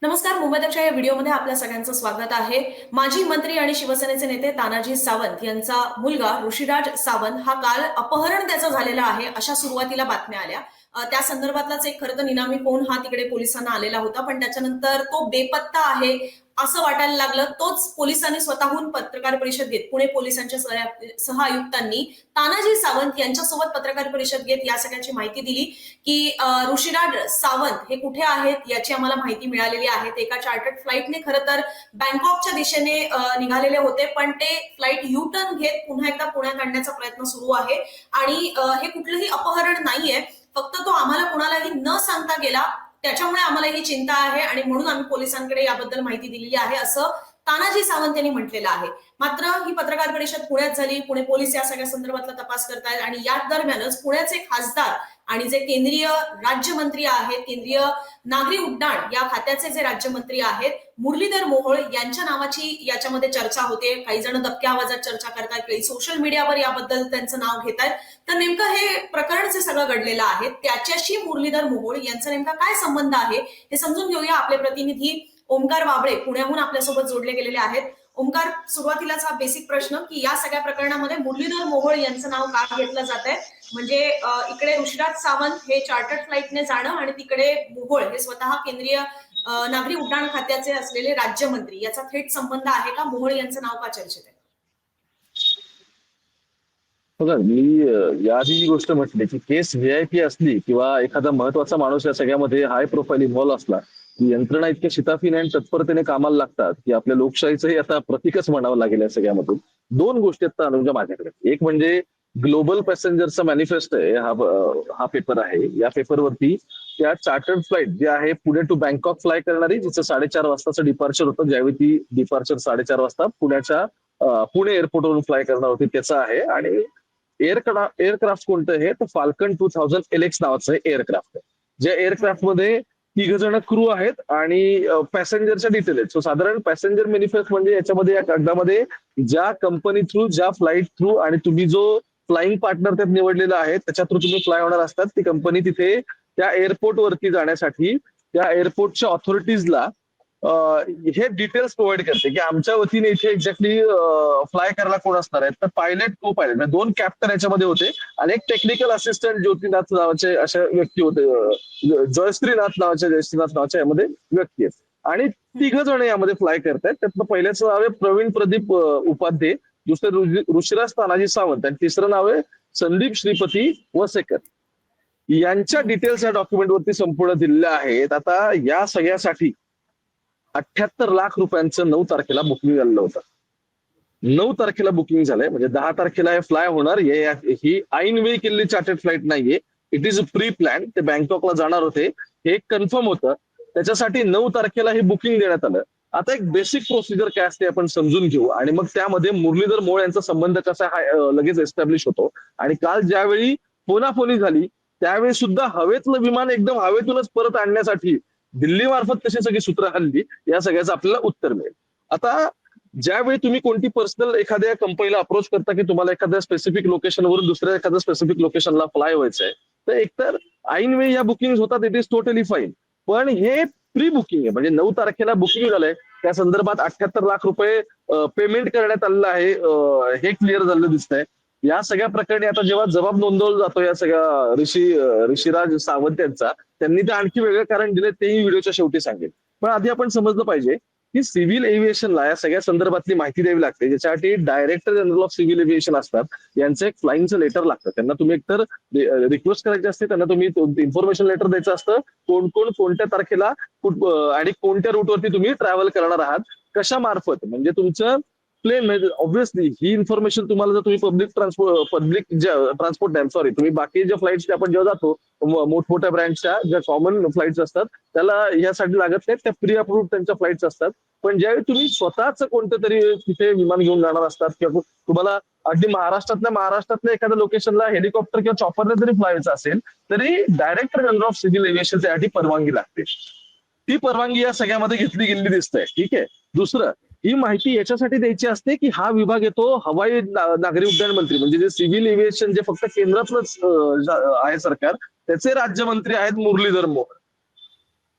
नमस्कार. मुंबईच्या या व्हिडिओमध्ये आपल्या सगळ्यांचं स्वागत आहे. माजी मंत्री आणि शिवसेनेचे नेते तानाजी सावंत यांचा मुलगा ऋषिराज सावंत हा काल अपहरण त्याचं झालेलं आहे अशा सुरुवातीला बातम्या आल्या. त्या संदर्भातलाच एक खरं तर निनावी फोन हा तिकडे पोलिसांना आलेला होता, पण त्याच्यानंतर तो बेपत्ता आहे असं वाटायला लागलं. तोच पोलिसांनी स्वतःहून पत्रकार परिषद घेत पुणे पोलिसांच्या सह आयुक्तांनी तानाजी सावंत यांच्यासोबत पत्रकार परिषद घेत या सगळ्याची माहिती दिली की ऋषिराज सावंत हे कुठे आहेत याची आम्हाला माहिती मिळालेली आहे. ते एका चार्टर्ड फ्लाईटने खरं तर बँकॉकच्या दिशेने निघालेले होते, पण ते फ्लाईट यू टर्न घेत पुन्हा एकदा पुण्यात आणण्याचा प्रयत्न सुरू आहे. आणि हे कुठलंही अपहरण नाहीये, फक्त तो आम्हाला कुणालाही न सांगता गेला, त्याच्यामुळे आम्हाला ही चिंता आहे आणि म्हणून आम्ही पोलिसांकडे याबद्दल माहिती दिलेली आहे असं तानाजी सावंत यांनी म्हटलेलं आहे. मात्र ही पत्रकार परिषद पुण्यात झाली. पुणे पोलीस या सगळ्या संदर्भातला तपास करतायत आणि या दरम्यानच पुण्याचे खासदार आणि जे केंद्रीय राज्यमंत्री आहेत, केंद्रीय नागरी उड्डाण या खात्याचे जे राज्यमंत्री आहेत मुरलीधर मोहोळ यांच्या नावाची याच्यामध्ये चर्चा होते. काही जण दबक्या आवाजात चर्चा करतात, काही सोशल मीडियावर याबद्दल त्यांचं नाव घेत आहेत. तर नेमकं हे प्रकरण जे सगळं घडलेलं आहे त्याच्याशी मुरलीधर मोहोळ यांचा नेमका काय संबंध आहे हे समजून घेऊया. आपले प्रतिनिधी ओमकार वाबळे पुण्याहून आपल्यासोबत जोडले गेलेले आहेत. ओमकार, सुरुवातीलाच हा बेसिक प्रश्न की या सगळ्या प्रकरणामध्ये मुरलीधर मोहोळ यांचं नाव का घेतलं जात आहे? म्हणजे इकडे ऋषिराज सावंत हे चार्टर्ड फ्लाईटने जाणं आणि तिकडे मोहोळ हे स्वतः केंद्रीय नागरी उड्डाण खात्याचे असलेले राज्यमंत्री, याचा थेट संबंध आहे का? मोहोळ यांचं नाव का चर्चेत आहे? बघा, मी याआधी ही गोष्ट म्हटली की केस व्हीआयपी असली किंवा एखादा महत्वाचा माणूस या सगळ्यामध्ये हाय प्रोफाईल इन्व्हॉल्व असला की यंत्रणा इतक्या शिताफीने आणि तत्परतेने कामाला लागतात की आपल्या लोकशाहीचंही आता प्रतीकच म्हणावं लागेल या सगळ्यामधून. दोन गोष्टी आहेत अनुजा माझ्याकडे. एक म्हणजे ग्लोबल पॅसेंजरचा मॅनिफेस्टो आहे, हा पेपर आहे. या पेपरवरती त्या चार्टर्ड फ्लाईट जी आहे पुणे टू बँकॉक फ्लाय करणारी, जिचं 4:30 वाजताचं डिपार्चर होतं, ज्यावेळी ती डिपार्चर 4:30 वाजता पुणे एअरपोर्टवरून फ्लाय करणार होती, त्याचं आहे. आणि एअरक्राफ्ट कोणतं आहे तर फाल्कन 2000 LX नावाचं एअरक्राफ्ट आहे. ज्या एअरक्राफ्टमध्ये 3 जण क्रू आहेत आणि पॅसेंजरच्या डिटेल आहेत. सो साधारण पॅसेंजर मॅनिफेस्ट म्हणजे याच्यामध्ये, या कागदामध्ये ज्या कंपनी थ्रू, ज्या फ्लाईट थ्रू आणि तुम्ही जो फ्लाइंग पार्टनर त्यात निवडलेला आहे त्याच्या थ्रू तुम्ही फ्लाय होणार असतात, ती कंपनी तिथे त्या एअरपोर्ट वरती जाण्यासाठी त्या एअरपोर्टच्या ऑथॉरिटीजला हे डिटेल्स प्रोव्हाइड करते की आमच्या वतीने इथे एक्झॅक्टली फ्लाय करायला कोण असणार आहेत. तर पायलट, को पायलट म्हणजे 2 कॅप्टन याच्यामध्ये होते आणि एक टेक्निकल असिस्टंट ज्योतिनाथ नावाचे अशा व्यक्ती होते, जयश्रीनाथ नावाच्या यामध्ये व्यक्ती आहेत. आणि 3 जण यामध्ये फ्लाय करतायत. त्यातलं पहिल्याचं नाव आहे प्रवीण प्रदीप उपाध्ये, दुसरं ऋषिराज तानाजी सावंत आणि तिसरं नाव आहे संदीप श्रीपती वसेकर. यांच्या डिटेल्स या डॉक्युमेंटवरती संपूर्ण दिलेल्या आहेत. आता या सगळ्यासाठी 78 लाख रुपयांचं 9 तारखेला बुकिंग झालेलं होतं. 9 तारखेला बुकिंग झालंय, म्हणजे 10 तारखेला हे फ्लाय होणार. ही ऐन वेळी केलेली चार्टर्ड फ्लाईट नाहीये, इट इज प्री प्लॅन. ते बँकॉकला जाणार होते, हे कन्फर्म होतं. त्याच्यासाठी 9 तारखेला हे बुकिंग देण्यात आलं. आता एक बेसिक प्रोसिजर काय असते आपण समजून घेऊ आणि मग त्यामध्ये मुरलीधर मोहोळ यांचा संबंध कसा लगेच एस्टॅब्लिश होतो. आणि काल ज्यावेळी फोनाफोनी झाली त्यावेळी सुद्धा हवेतलं विमान एकदम हवेतूनच परत आणण्यासाठी दिल्ली मार्फत कशी सगळी सूत्र हल्ली, या सगळ्याचं आपल्याला उत्तर मिळेल. आता ज्यावेळी तुम्ही कोणती पर्सनल एखाद्या कंपनीला अप्रोच करता की तुम्हाला एखाद्या स्पेसिफिक लोकेशनवरून दुसऱ्या एखाद्या स्पेसिफिक लोकेशनला फ्लाय व्हायचंय, तर एकतर ऐनवेळी या बुकिंग होतात, इट इज टोटली फाईन. पण हे प्री बुकिंग आहे, म्हणजे 9 तारखेला बुकिंग झालंय, त्या संदर्भात 78 लाख रुपये पेमेंट करण्यात आलेलं आहे, हे क्लिअर झालेलं दिसतंय. या सगळ्या प्रकरणी आता जेव्हा जबाब नोंदवला जातो या सगळ्या ऋषिराज सावंत यांचा, त्यांनी ते आणखी वेगळं कारण दिले, तेही व्हिडिओच्या शेवटी सांगेल. पण आधी आपण समजलं पाहिजे की सिव्हिल एव्हिएशनला या सगळ्या संदर्भातली माहिती द्यावी लागते, ज्याच्यासाठी director general of civil aviation असतात, यांचं एक फ्लाईंगचं लेटर लागतं. त्यांना तुम्ही एकतर रिक्वेस्ट करायची असते, त्यांना तुम्ही इन्फॉर्मेशन लेटर द्यायचं असतं, कोण कोण कोणत्या तारखेला आणि कोणत्या रूटवरती तुम्ही ट्रॅव्हल करणार आहात, कशा मार्फत. म्हणजे तुमचं प्लेन, म्हणजे ऑब्व्हियसली ही इन्फॉर्मेशन तुम्हाला जर तुम्ही पब्लिक ट्रान्सपोर्ट सॉरी तुम्ही बाकी ज्या फ्लाईट्स आपण जेव्हा जातो मोठमोठ्या ब्रँडच्या ज्या कॉमन फ्लाईट्स असतात त्याला यासाठी लागत नाहीत, त्या प्री अप्रूव्ड त्यांच्या फ्लाईट्स असतात. पण ज्यावेळी तुम्ही स्वतःच कोणतं तरी तिथे विमान घेऊन जाणार असतात किंवा तुम्हाला अगदी महाराष्ट्रातल्या एखाद्या लोकेशनला हेलिकॉप्टर किंवा चॉपरने जरी फ्लायचं असेल, तरी director general of civil aviation त्यासाठी परवानगी लागते. ती परवानगी या सगळ्यामध्ये घेतली गेलेली दिसते. ठीक आहे. दुसरं, ही माहिती याच्यासाठी द्यायची असते की हा विभाग येतो हवाई नागरी उड्डाण मंत्री, म्हणजे जे सिव्हिल एव्हिएशन जे फक्त केंद्रातलंच आहे सरकार, त्याचे राज्यमंत्री आहेत मुरलीधर मोहोळ.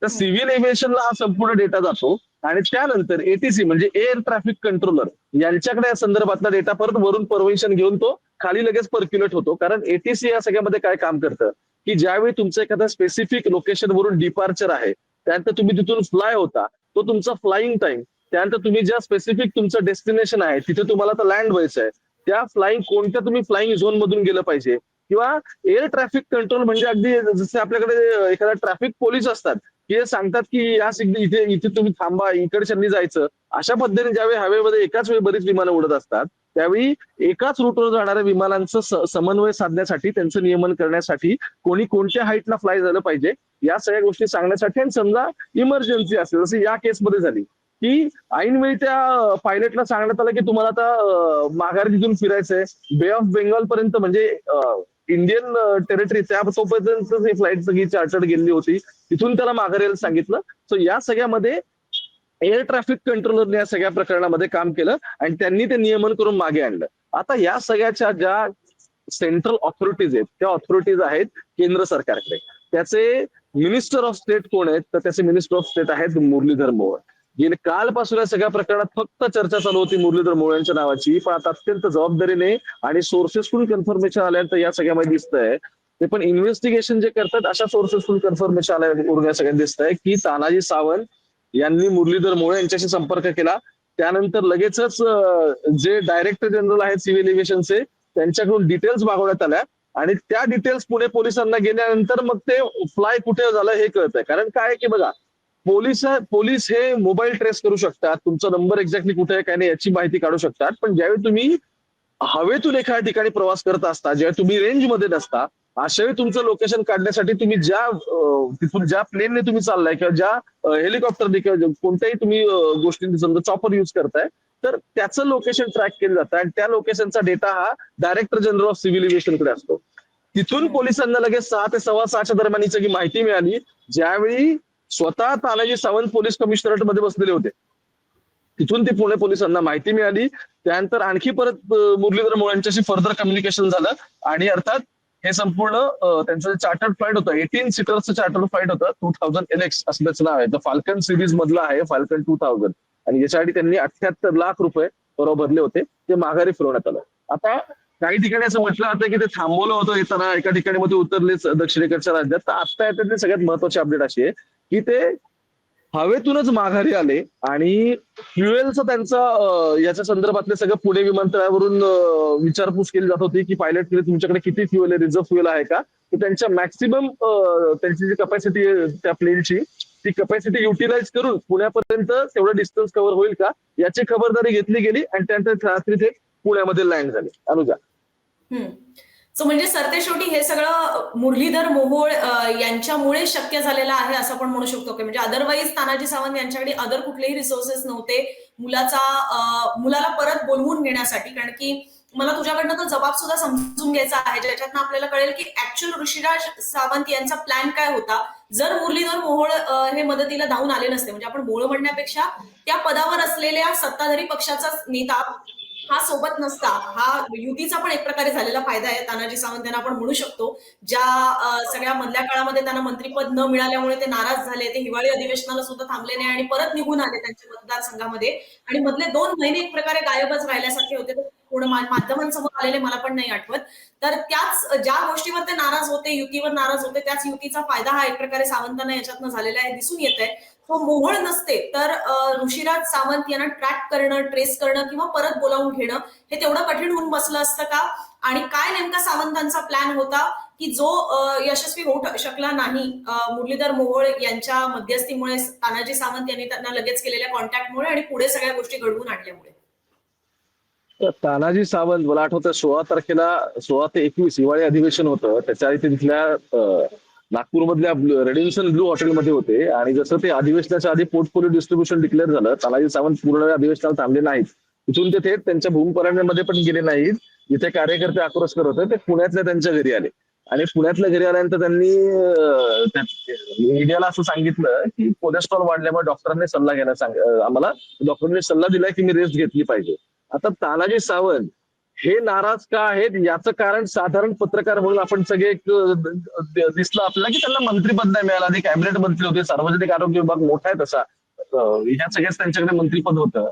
तर सिव्हिल एव्हिएशनला हा संपूर्ण डेटा जातो आणि त्यानंतर एटीसी म्हणजे एअर ट्रॅफिक कंट्रोलर यांच्याकडे या संदर्भातला डेटा परत वरून परमिशन घेऊन तो खाली लगेच पर्क्युलेट होतो. कारण एटीसी या सगळ्यामध्ये काय काम करतं की ज्यावेळी तुमचं एखादा स्पेसिफिक लोकेशन वरून डिपार्चर आहे, त्यानंतर तुम्ही तिथून फ्लाय होता, तो तुमचा फ्लाईंग टाइम, त्यानंतर तुम्ही ज्या स्पेसिफिक तुमचं डेस्टिनेशन आहे तिथे तुम्हाला आता लँड व्हायचं आहे, त्या फ्लाईंग कोणत्या तुम्ही फ्लाईंग झोन मधून गेलं पाहिजे, किंवा एअर ट्रॅफिक कंट्रोल म्हणजे अगदी जसे आपल्याकडे एखादा ट्रॅफिक पोलीस असतात की हे सांगतात की या इथे इथे तुम्ही थांबा, इकडच्यांनी जायचं. अशा पद्धतीने ज्यावेळी हवेमध्ये एकाच वेळी बरीच विमानं उडत असतात त्यावेळी एकाच रूटवर जाणाऱ्या विमानांचं समन्वय साधण्यासाठी, त्यांचं नियमन करण्यासाठी कोणी कोणत्या हाईटला फ्लाय झालं पाहिजे या सगळ्या गोष्टी सांगण्यासाठी, आणि समजा इमर्जन्सी असेल जसं या केसमध्ये झाली की ऐनवेळी त्या पायलटला सांगण्यात आलं की तुम्हाला आता माघारी तिथून फिरायचंय बे ऑफ बेंगॉल पर्यंत, म्हणजे इंडियन टेरिटरी त्या तोपर्यंत ही फ्लाईट सगळी चार्टर्ड गेलेली होती, तिथून त्याला माघारी यायला सांगितलं. सो या सगळ्यामध्ये एअर ट्रॅफिक कंट्रोलरने या सगळ्या प्रकरणामध्ये काम केलं आणि त्यांनी ते नियमन करून मागे आणलं. आता या सगळ्याच्या ज्या सेंट्रल ऑथॉरिटीज आहेत त्या ऑथॉरिटीज आहेत केंद्र सरकारकडे. त्याचे मिनिस्टर ऑफ स्टेट कोण आहेत, तर त्याचे मिनिस्टर ऑफ स्टेट आहेत मुरलीधर मोहोळ. गेले कालपासून या सगळ्या प्रकरणात फक्त चर्चा चालू होती मुरलीधर मोहोळ यांच्या नावाची, पण आता अत्यंत जबाबदारीने आणि सोर्सेसकडून कन्फर्मेशन आल्यानंतर या सगळ्यामध्ये दिसतंय, ते पण इन्व्हेस्टिगेशन जे करतात अशा सोर्सेसकडून कन्फर्मेशन आल्यावरून या सगळ्यांना दिसतंय की तानाजी सावंत यांनी मुरलीधर मोहोळ यांच्याशी संपर्क केला. त्यानंतर लगेचच जे डायरेक्टर जनरल आहेत सिव्हिल एव्हिएशनचे त्यांच्याकडून डिटेल्स मागवण्यात आल्या आणि त्या डिटेल्स पुणे पोलिसांना गेल्यानंतर मग ते फ्लाय कुठे झालं हे कळतंय. कारण काय की बघा, पोलीस हे मोबाईल ट्रेस करू शकतात, तुमचा नंबर एक्झॅक्टली कुठे आहे काय नाही याची माहिती काढू शकतात, पण ज्यावेळी तुम्ही हवेतून एखाद्या ठिकाणी प्रवास करत असता, ज्यावेळी तुम्ही रेंजमध्ये नसता, अशा वेळी तुमचं लोकेशन काढण्यासाठी तुम्ही तिथून ज्या प्लेनने तुम्ही चाललाय किंवा ज्या हेलिकॉप्टरने किंवा कोणत्याही तुम्ही गोष्टींनी समजा चॉपर युज करताय, तर त्याचं लोकेशन ट्रॅक केलं जातं आणि त्या लोकेशनचा डेटा हा डायरेक्टर जनरल ऑफ सिव्हिल एव्हिएशनकडे असतो. तिथून पोलिसांना लगेच 6 ते 6:15 दरम्यान ही सगळी माहिती मिळाली, ज्यावेळी स्वतः तानाजी सावंत पोलीस कमिशनरेट मध्ये बसलेले होते. तिथून ती पुणे पोलिसांना माहिती मिळाली. त्यानंतर आणखी परत मुरलीधर मोहोळ यांच्याशी फर्दर कम्युनिकेशन झालं आणि अर्थात हे संपूर्ण त्यांचं चार्टर्ड फ्लाईट होतं, 18 सीटरचं चार्टर्ड फ्लाईट होतं, 2000 LX असं त्याचं नाव आहे. तर फाल्कन सिरीज मधलं आहे फाल्कन 2000, आणि याच्यासाठी त्यांनी 78 लाख रुपये बरोबर भरले होते, ते माघारी फिरवण्यात आलं. आता काही ठिकाणी असं म्हटलं जातं की ते थांबवलं होतं येताना, एका ठिकाणी मध्ये उतरलेच दक्षिणेकडच्या राज्यात. तर आता येतात सगळ्यात महत्वाची अपडेट अशी आहे की ते हवेतूनच माघारी आले आणि फ्युएलचं त्यांचा याच्या संदर्भातले सगळं पुणे विमानतळावरून विचारपूस केली जात होती की पायलट तुमच्याकडे किती फ्युएल आहे, रिझर्व्ह फ्युएल आहे का. तर त्यांच्या मॅक्सिमम त्यांची जी कपॅसिटी त्या प्लेनची ती कपॅसिटी युटिलाइज करून पुण्यापर्यंत तेवढं डिस्टन्स कव्हर होईल का याची खबरदारी घेतली गेली आणि त्यानंतर रात्री ते पुण्यामध्ये लँड झाले. अनुजा, सो म्हणजे सरतेशेवटी हे सगळं मुरलीधर मोहोळ यांच्यामुळे शक्य झालेलं आहे असं आपण म्हणू शकतो की, म्हणजे अदरवाईज तानाजी सावंत यांच्याकडे अदर कुठलेही रिसोर्सेस नव्हते मुलाला परत बोलवून घेण्यासाठी. कारण की मला तुझ्याकडनं तो जबाब सुद्धा समजून घ्यायचा आहे, ज्याच्यातनं आपल्याला कळेल की ऍक्च्युअल ऋषिराज सावंत यांचा प्लॅन काय होता. जर मुरलीधर मोहोळ हे मदतीला धावून आले नसते, म्हणजे आपण मोहोळ म्हणण्यापेक्षा त्या पदावर असलेल्या सत्ताधारी पक्षाचा नेता हा सोबत नसता, हा युतीचा पण एक प्रकारे झालेला फायदा आहे तानाजी सावंत यांना आपण म्हणू शकतो. ज्या सगळ्या मधल्या काळामध्ये त्यांना मंत्रिपद न मिळाल्यामुळे ते नाराज झाले, ते हिवाळी अधिवेशनाला सुद्धा थांबले नाही आणि परत निघून आले त्यांच्या मतदारसंघामध्ये, आणि मधले 2 महिने एक प्रकारे गायबच राहिल्यासारखे होते. पूर्ण माध्यमांसमोर आलेले मला पण नाही आठवत. तर त्याच ज्या गोष्टीवर ते नाराज होते, युतीवर नाराज होते, त्याच युतीचा फायदा हा एक प्रकारे सावंतांना याच्यातनं झालेला आहे, दिसून येत आहे. तो मोहोळ नसते तर ऋषिराज सावंत यांना ट्रॅक करणं, ट्रेस करणं किंवा परत बोलावून घेणं हे तेवढं कठीण होऊन बसलं असतं का, आणि काय नेमका सावंतांचा प्लॅन होता की जो यशस्वी होऊ शकला नाही मुरलीधर मोहोळ यांच्या मध्यस्थीमुळे, तानाजी सावंत यांनी त्यांना लगेच केलेल्या कॉन्टॅक्टमुळे आणि पुढे सगळ्या गोष्टी घडवून आणल्यामुळे. तानाजी सावंत मला आठवतं 16 तारखेला 16 ते 21 हिवाळी अधिवेशन होतं, त्याच्या आधी ते तिथल्या नागपूरमधल्या रेडिन्सन ब्लू हॉटेलमध्ये होते आणि जसं ते अधिवेशनाच्या आधी पोर्टफोलिओ डिस्ट्रीब्युशन डिक्लेअर झालं, तानाजी सावंत पूर्ण अधिवेशनाला थांबले नाहीत. तिथून ते थेट त्यांच्या भूमिपरांमध्ये पण गेले नाहीत. जिथे कार्यकर्ते आक्रोश करत होते ते पुण्यातल्या त्यांच्या घरी आले आणि पुण्यातल्या घरी आल्यानंतर त्यांनी मीडियाला असं सांगितलं की कोलेस्ट्रॉल वाढल्यामुळे डॉक्टरांनी सल्ला घ्यायला आम्हाला डॉक्टरांनी सल्ला दिलाय की मी रेस्ट घेतली पाहिजे. आता तानाजी सावंत हे नाराज का आहेत याचं कारण साधारण पत्रकार म्हणून आपण सगळे एक दिसलं आपल्याला की त्यांना मंत्रिपद नाही मिळालं. ते कॅबिनेट मंत्री होते, सार्वजनिक आरोग्य विभाग मोठा आहे तसा, ह्या सगळ्याच त्यांच्याकडे मंत्रिपद होतं.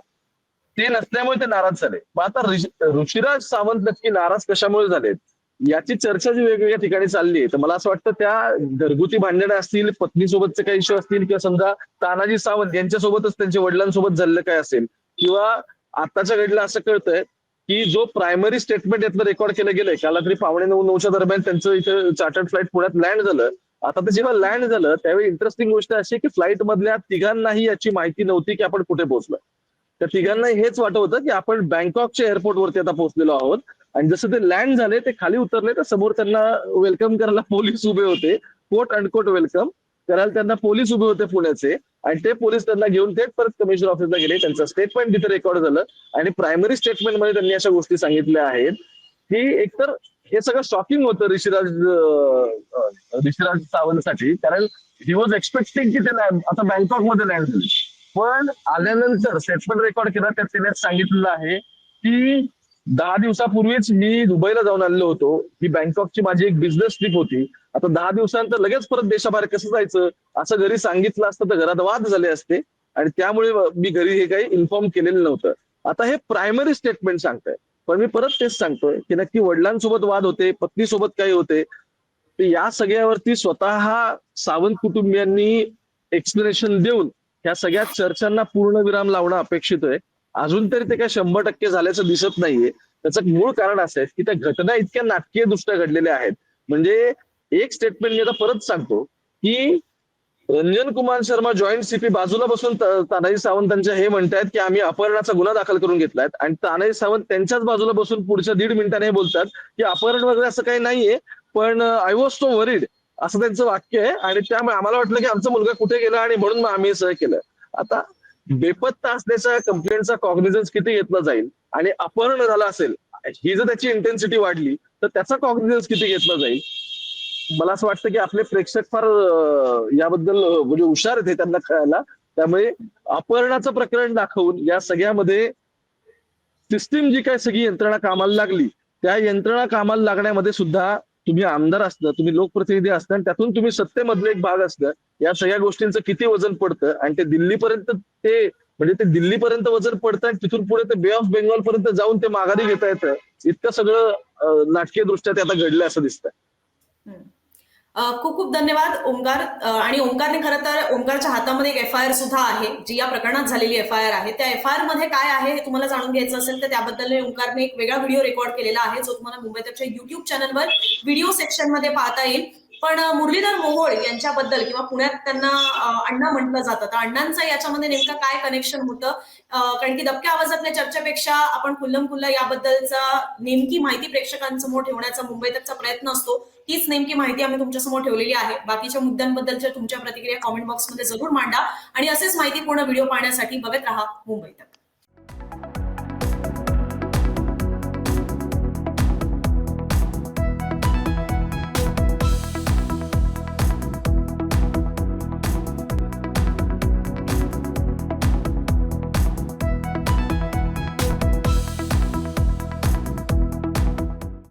ते नसल्यामुळे ते नाराज झाले. मग आता ऋषिराज सावंत नक्की नाराज कशामुळे झालेत याची चर्चा जी वेगवेगळ्या ठिकाणी चालली आहे, तर मला असं वाटतं त्या घरगुती भांडणं असतील, पत्नीसोबतचे काही इश्यू असतील, किंवा समजा तानाजी सावंत यांच्यासोबतच त्यांच्या वडिलांसोबत झालेलं काय असेल, किंवा आताच्या घडलं असं कळतंय की जो प्रायमरी स्टेटमेंट यातलं रेकॉर्ड केलं गेलंय, काल रात्री 8:45-9च्या दरम्यान त्यांचं इथं चार्टर्ड फ्लाईट पुण्यात लँड झालं. आता ते जेव्हा लँड झालं त्यावेळी इंटरेस्टिंग गोष्ट अशी आहे की फ्लाईट मधल्या तिघांनाही याची माहिती नव्हती की आपण कुठे पोहोचलोय. त्या तिघांनाही हेच वाटत होतं की आपण बँकॉकच्या एअरपोर्टवरती आता पोहोचलेलो आहोत. आणि जसं ते लँड झाले, ते खाली उतरले, तर समोर त्यांना वेलकम करायला पोलीस उभे होते, कोट अनकोट वेलकम करायला त्यांना पोलीस उभे होते पुण्याचे. आणि ते पोलीस त्यांना घेऊन थेट परत कमिशनर ऑफिसला गेले. त्यांचं स्टेटमेंट तिथे रेकॉर्ड झालं आणि प्रायमरी स्टेटमेंटमध्ये त्यांनी अशा गोष्टी सांगितल्या आहेत की एकतर हे सगळं शॉकिंग होतं ऋषिराज सावंतसाठी, कारण ही वॉज एक्सपेक्टिंग की ते आता बँकॉकमध्ये लँड झाले. पण आल्यानंतर स्टेटमेंट रेकॉर्ड केला, त्यात त्याने सांगितलेलं आहे की 10 दिवसापूर्वीच मी दुबईला जाऊन आलेलो होतो. ही बँकॉकची माझी एक बिझनेस ट्रिप होती. आता 10 दिवसानंतर लगेच परत देशाबाहेर कसं जायचं असं घरी सांगितलं असतं तर घरात वाद झाले असते, आणि त्यामुळे मी घरी हे काही इन्फॉर्म केलेलं नव्हतं. आता हे प्रायमरी स्टेटमेंट सांगतंय, पण मी परत तेच सांगतोय की नक्की वडिलांसोबत वाद होते, पत्नीसोबत काही होते, तर या सगळ्यावरती स्वतः सावंत कुटुंबियांनी एक्सप्लेनेशन देऊन ह्या सगळ्या चर्चांना पूर्णविराम लावणं अपेक्षित आहे. अजून तरी ते काय 100% झाल्याचं दिसत नाहीये. त्याचं मूळ कारण असं आहे की त्या घटना इतक्या नाटकीय दृष्ट्या घडलेल्या आहेत. म्हणजे एक स्टेटमेंट मी आता परत सांगतो की रंजन कुमार शर्मा जॉईंट सीपी बाजूला बसून तानाजी सावंतांच्या हे म्हणतायत की आम्ही अपहरणाचा गुन्हा दाखल करून घेतलाय, आणि तानाजी सावंत त्यांच्याच बाजूला बसून पुढच्या 1.5 मिनिटांनी हे बोलतात की अपहरण वगैरे असं काही नाहीये, पण आय वॉज सो वरीड, असं त्यांचं वाक्य आहे. आणि त्यामुळे आम्हाला वाटलं की आमचा मुलगा कुठे गेला आणि म्हणून मग आम्ही असं केलं. आता बेपत्ता असल्याच्या कंप्लेंटचा कॉग्निझन्स किती घेतला जाईल, आणि अपहरण झालं असेल ही जर त्याची इंटेन्सिटी वाढली तर त्याचा कॉग्निझन्स किती घेतला जाईल. मला असं वाटतं की आपले प्रेक्षक फार याबद्दल म्हणजे हुशार आहेत, त्यांना कळायला. त्यामुळे अपहरणाचं प्रकरण दाखवून या सगळ्यामध्ये सिस्टीम जी काय सगळी यंत्रणा कामाला लागली, त्या यंत्रणा कामाला लागण्यामध्ये सुद्धा तुम्ही आमदार असतं, तुम्ही लोकप्रतिनिधी असता, आणि त्यातून तुम्ही सत्तेमधले एक भाग असतं, या सगळ्या गोष्टींचं किती वजन पडतं, आणि ते दिल्लीपर्यंत ते दिल्लीपर्यंत वजन पडतं, आणि तिथून पुढे ते बे ऑफ बेंगॉल पर्यंत जाऊन ते माघारी घेता येतं. इतकं सगळं नाटकीय दृष्ट्या ते आता घडलं असं दिसतं. खूप खूप धन्यवाद ओंकार. आणि ओंकारने खरं तर ओंकारच्या हातामध्ये एक FIR सुद्धा आहे, जी या प्रकरणात झालेली FIR आहे. त्या FIR मध्ये काय आहे हे तुम्हाला जाणून घ्यायचं असेल तर त्याबद्दल ओंकारने एक वेगळा व्हिडिओ रेकॉर्ड केलेला आहे, जो तुम्हाला मुंबई तकच्या युट्यूब चॅनलवर व्हिडिओ सेक्शन मध्ये पाहता येईल. पण मुरलीधर मोहोळ यांच्याबद्दल किंवा पुण्यात त्यांना अण्णा म्हटलं जातं, तर अण्णांचं याच्यामध्ये नेमकं काय कनेक्शन होतं, कारण की दबक्या आवाजातल्या चर्चेपेक्षा आपण खुल्लम खुल्ला याबद्दलचा नेमकी माहिती प्रेक्षकांसमोर ठेवण्याचा मुंबई तकचा प्रयत्न असतो. हीच नेमकी माहिती आम्ही तुमच्यासमोर ठेवलेली आहे. बाकीच्या मुद्द्यांबद्दलच्या तुमच्या प्रतिक्रिया कॉमेंट बॉक्समध्ये जरूर मांडा, आणि असेच माहितीपूर्ण व्हिडिओ पाहण्यासाठी बघत राहा मुंबई तक.